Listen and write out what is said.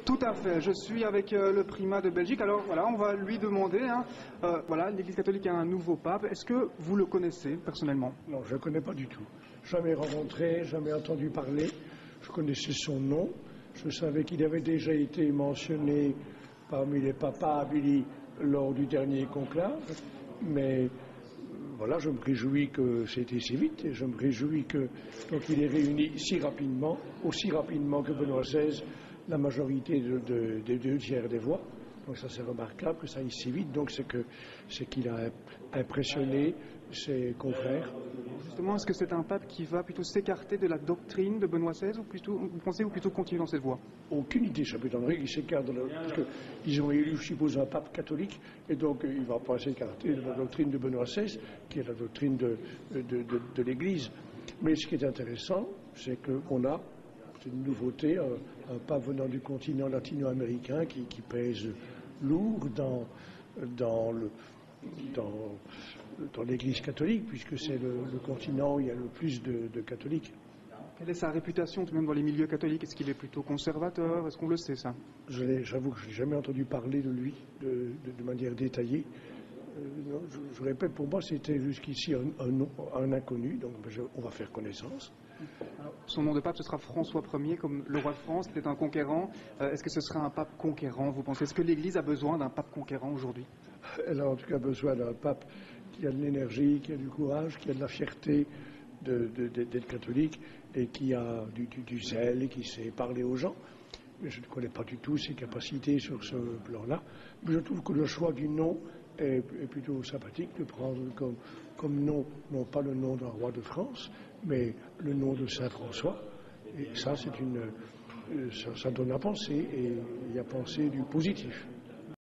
Tout à fait, je suis avec le primat de Belgique, alors voilà, on va lui demander, voilà, l'Église catholique a un nouveau pape, est-ce que vous le connaissez personnellement? Non, je ne le connais pas du tout. Jamais rencontré, jamais entendu parler. Je connaissais son nom, je savais qu'il avait déjà été mentionné parmi les papabili lors du dernier conclave, mais voilà, je me réjouis que c'était si vite et je me réjouis que donc il ait réuni si rapidement, aussi rapidement que Benoît XVI, la majorité des 2/3 des voix. Donc ça c'est remarquable que ça aille si vite, donc c'est qu'il a impressionné ses confrères. Justement, est-ce que c'est un pape qui va plutôt s'écarter de la doctrine de Benoît XVI, ou plutôt, vous pensez, ou plutôt continuer dans cette voie? Aucune idée, ça m'étonnerait qu'il s'écarte parce qu'ils ont élu, je suppose, un pape catholique, et donc il ne va pas s'écarter de la doctrine de Benoît XVI, qui est la doctrine de l'Église. Mais ce qui est intéressant, c'est qu'on a, c'est une nouveauté, un pape venant du continent latino-américain qui pèse lourd dans l'Église catholique, puisque c'est le continent où il y a le plus de catholiques. Quelle est sa réputation tout de même dans les milieux catholiques? Est-ce qu'il est plutôt conservateur? Est-ce qu'on le sait, ça? J'avoue que je n'ai jamais entendu parler de lui de manière détaillée. Je répète, pour moi, c'était jusqu'ici un inconnu, donc on va faire connaissance. Alors, son nom de pape, ce sera François Ier, comme le roi de France, qui était un conquérant. Est-ce que ce sera un pape conquérant, vous pensez? Est-ce que l'Église a besoin d'un pape conquérant aujourd'hui? Elle a en tout cas besoin d'un pape qui a de l'énergie, qui a du courage, qui a de la fierté d'être catholique et qui a du zèle et qui sait parler aux gens. Mais je ne connais pas du tout ses capacités sur ce plan-là. Mais je trouve que le choix du nom est plutôt sympathique, de prendre comme nom, non pas le nom d'un roi de France, mais le nom de Saint François. Et ça, ça donne à penser, et il y a pensé du positif.